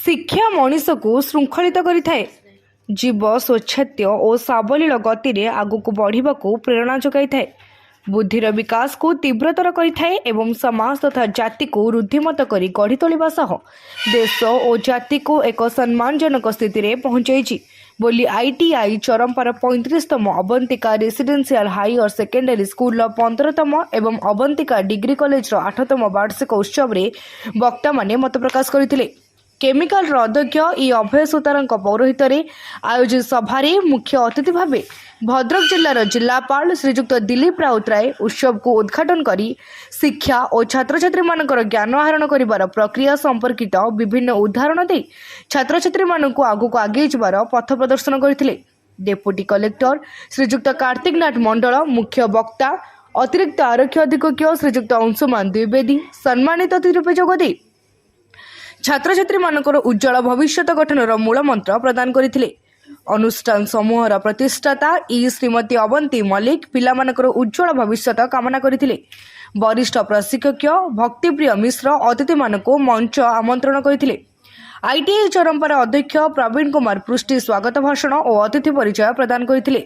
ଶିକ୍ଷା ମଣିଷକୁ ଶୃଙ୍ଖଳିତ କରିଥାଏ। ଜୀବ ସ୍ୱଚ୍ଛାତ୍ୟ ଓ ସାବଲୀଳ ଗତିରେ ଆଗକୁ ବଢ଼ିବାକୁ ପ୍ରେରଣା ଯୋଗାଇଥାଏ। ବୁଦ୍ଧିର ବିକାଶକୁ ତୀବ୍ରତର କରିଥାଏ ଏବଂ ସମାଜ ତଥା ଜାତିକୁ ରୁଦ୍ଧିମତ କରି ଗଢ଼ି ତୋଳିବା ସହ ଦେଶ ଓ ଜାତିକୁ ଏକ ସମ୍ମାନଜନକ ସ୍ଥିତିରେ ପହଞ୍ଚାଇଛି ବୋଲି ITI ଚରମ୍ପାର 35ତମ ଅବନ୍ତିକା ରେସିଡେନ୍ସିଆଲ ହାଇଅର ସେକେଣ୍ଡାରୀ ସ୍କୁଲର 15ତମ ଏବଂ ଅବନ୍ତିକା ଡିଗ୍ରୀ କଲେଜର 8ତମ ବାର୍ଷିକ ଉତ୍ସବରେ ବକ୍ତାମାନେ ମତ ପ୍ରକାଶ କରିଥିଲେ। କେମିକାଲର ଅଧ୍ୟକ୍ଷ ଇ ଅଭୟ ସୁତାରଙ୍କ ପୌରୋହିତ୍ୟରେ ଆୟୋଜିତ ସଭାରେ ମୁଖ୍ୟ ଅତିଥି ଭାବେ ଭଦ୍ରକ ଜିଲ୍ଲାର ଜିଲ୍ଲାପାଳ ଶ୍ରୀଯୁକ୍ତ ଦିଲ୍ଲୀପ ରାଉତରାୟ ଉତ୍ସବକୁ ଉଦ୍ଘାଟନ କରି ଶିକ୍ଷା ଓ ଛାତ୍ରଛାତ୍ରୀମାନଙ୍କର ଜ୍ଞାନ ଆହରଣ କରିବାର ପ୍ରକ୍ରିୟା ସମ୍ପର୍କିତ ବିଭିନ୍ନ ଉଦାହରଣ ଦେଇ ଛାତ୍ରଛାତ୍ରୀମାନଙ୍କୁ ଆଗକୁ ଆଗେଇ ଯିବାର ପଥ ପ୍ରଦର୍ଶନ କରିଥିଲେ। ଡେପୁଟି କଲେକ୍ଟର ଶ୍ରୀଯୁକ୍ତ କାର୍ତ୍ତିକ ନାଥ ମଣ୍ଡଳ ମୁଖ୍ୟ ବକ୍ତା, ଅତିରିକ୍ତ ଆରକ୍ଷୀ ଅଧୀକ୍ଷକ ଶ୍ରୀଯୁକ୍ତ ଅଂଶୁମାନ ଦ୍ୱିବେଦୀ ସମ୍ମାନିତ ଅତିଥି ରୂପେ ଯୋଗ ଦେଇ ଛାତ୍ରଛାତ୍ରୀମାନଙ୍କର ଉଜ୍ଜଳ ଭବିଷ୍ୟତ ଗଠନର ମୂଳମନ୍ତ୍ର ପ୍ରଦାନ କରିଥିଲେ। ଅନୁଷ୍ଠାନ ସମୂହର ପ୍ରତିଷ୍ଠାତା ଶ୍ରୀମତୀ ଅବନ୍ତୀ ମଲ୍ଲିକ ପିଲାମାନଙ୍କର ଉଜ୍ଜଳ ଭବିଷ୍ୟତ କାମନା କରିଥିଲେ। ବରିଷ୍ଠ ପ୍ରଶିକ୍ଷକ ଭକ୍ତିପ୍ରିୟ ମିଶ୍ର ଅତିଥିମାନଙ୍କୁ ମଞ୍ଚ ଆମନ୍ତ୍ରଣ କରିଥିଲେ। ITI ଚରମ୍ପାର ଅଧ୍ୟକ୍ଷ ପ୍ରବୀଣ କୁମାର ପୃଷ୍ଟି ସ୍ୱାଗତ ଭାଷଣ ଓ ଅତିଥି ପରିଚୟ ପ୍ରଦାନ କରିଥିଲେ।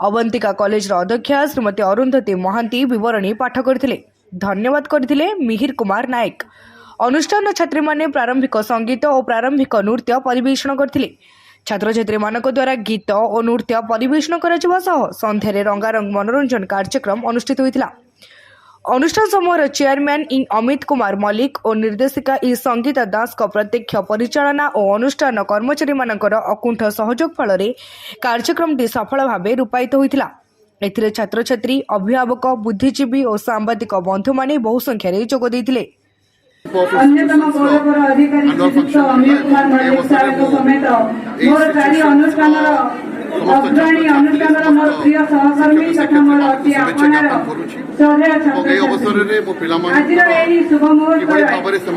ଅବନ୍ତିକା କଲେଜର ଅଧ୍ୟକ୍ଷା ଶ୍ରୀମତୀ ଅରୁନ୍ଧତୀ ମହାନ୍ତି ବିବରଣୀ ପାଠ କରିଥିଲେ। ଧନ୍ୟବାଦ କରିଥିଲେ ମିହିର କୁମାର ନାୟକ। ଅନୁଷ୍ଠାନର ଛାତ୍ରୀମାନେ ପ୍ରାରମ୍ଭିକ ସଙ୍ଗୀତ ଓ ପ୍ରାରମ୍ଭିକ ନୃତ୍ୟ ପରିବେଷଣ କରିଥିଲେ। ଛାତ୍ରଛାତ୍ରୀମାନଙ୍କ ଦ୍ୱାରା ଗୀତ ଓ ନୃତ୍ୟ ପରିବେଷଣ କରାଯିବା ସହ ସନ୍ଧ୍ୟାରେ ରଙ୍ଗାରଙ୍ଗ ମନୋରଞ୍ଜନ କାର୍ଯ୍ୟକ୍ରମ ଅନୁଷ୍ଠିତ ହୋଇଥିଲା। ଅନୁଷ୍ଠାନ ସମୂହର ଚେୟାରମ୍ୟାନ୍ ଅମିତ କୁମାର ମଲ୍ଲିକ ଓ ନିର୍ଦ୍ଦେଶିକା ସଙ୍ଗୀତା ଦାସଙ୍କ ପ୍ରତ୍ୟକ୍ଷ ପରିଚାଳନା ଓ ଅନୁଷ୍ଠାନ କର୍ମଚାରୀମାନଙ୍କର ଅକୁଣ୍ଠ ସହଯୋଗ ଫଳରେ କାର୍ଯ୍ୟକ୍ରମଟି ସଫଳ ଭାବେ ରୂପାୟିତ ହୋଇଥିଲା। ଏଥିରେ ଛାତ୍ରଛାତ୍ରୀ, ଅଭିଭାବକ, ବୁଦ୍ଧିଜୀବୀ ଓ ସାମ୍ବାଦିକ ବନ୍ଧୁମାନେ ବହୁ ସଂଖ୍ୟାରେ ଯୋଗ ଦେଇଥିଲେ। अन्यतम गौरवर अधिकारी श्रीयुक्त अमित कुमार मल्लिक साहेब समेत मोर चारि अनुष्ठान अग्रणी अनुष्ठान मोर प्रिय सहकर्मी तथा मोर अति आपणार श्रद्धेय छात्र आज शुभ मुहूर्त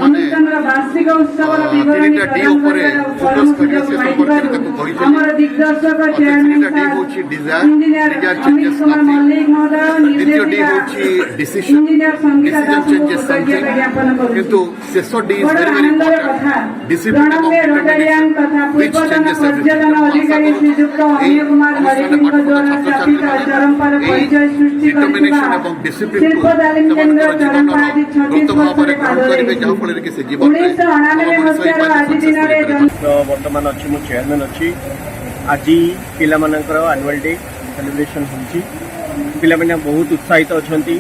अनुष्ठान वार्षिक उत्सव विवरणी आमर दिग्दर्शक चेयरमैन इंजीनियर अमित कुमार मल्लिक महोदय निर्देशिका इंजीनियर संगीता दास ज्ञापन करूँ। शेष D is very very important discipline तथा पूर्वतन पर्यटन अधिकारी श्रीयुक्त अमित कुमार मल्लिक द्वारा स्थापित चरम्पार परिचय सृष्टि शिल्प तालीम केन्द्र चरम्पा आज 36 वर्ष पार 1999 मसीहार आज दिन बर्तमान अच्छी मो चेयरमैन अच्छी आज पिलामानंकर एनुअल डे सेलिब्रेशन होची पिलामाने बहुत उत्साहित अच्छी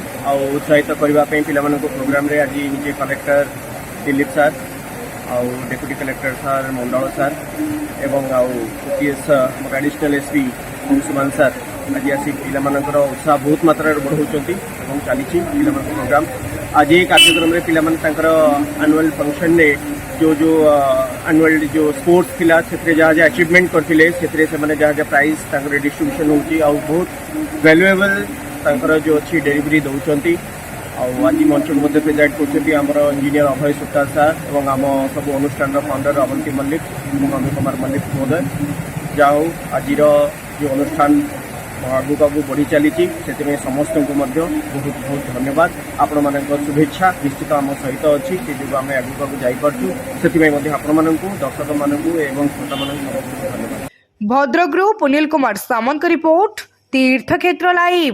उत्साहित करने पिलामानंको प्रोग्राम रे आज निजे कलेक्टर दिलीप सर आउ डेप्यूटी कलेक्टर सर मंडल सर एवं OPS additional SP Anshuman sir आज आसी पिलामानंकर उत्साह बहुत मात्रा बढ़ाउछंती एवं चली प्रोग्राम आज ये कार्यक्रम रे पिलामाने तांकर एनुअल फंक्शन ने जो एनुअल जो स्पोर्ट्स थिला सेत्रे जहाँ जहाँ अचीवमेंट करथिले सेत्रे से माने जहाँ जहाँ प्राइज तांकर डिस्ट्रीब्यूशन होची आ बहुत वैल्युएबल तांकर जो अच्छी डेलीवरी दौरान आज मंच मध्य प्रेजेंट करछथि हमर इंजीनियर अभय सुतार सर एवं आम सब अनुष्ठान फाउंडर अवंती मल्लिक और अमित कुमार मल्लिक महोदय जाओ आज जो अनुष्ठान आगुक आगु बढ़ी चली समस्त को बहुत बहुत धन्यवाद आपण मान शुभेच्छा निश्चित आम सहित अच्छी से जो आम आगुक आगु जापरछु से आपण मानू दर्शक मानू एवं श्रोता मानू धन्यवाद। भद्रकरू पुनील कुमार सामंत रिपोर्ट तीर्थक्षेत्र लाइव।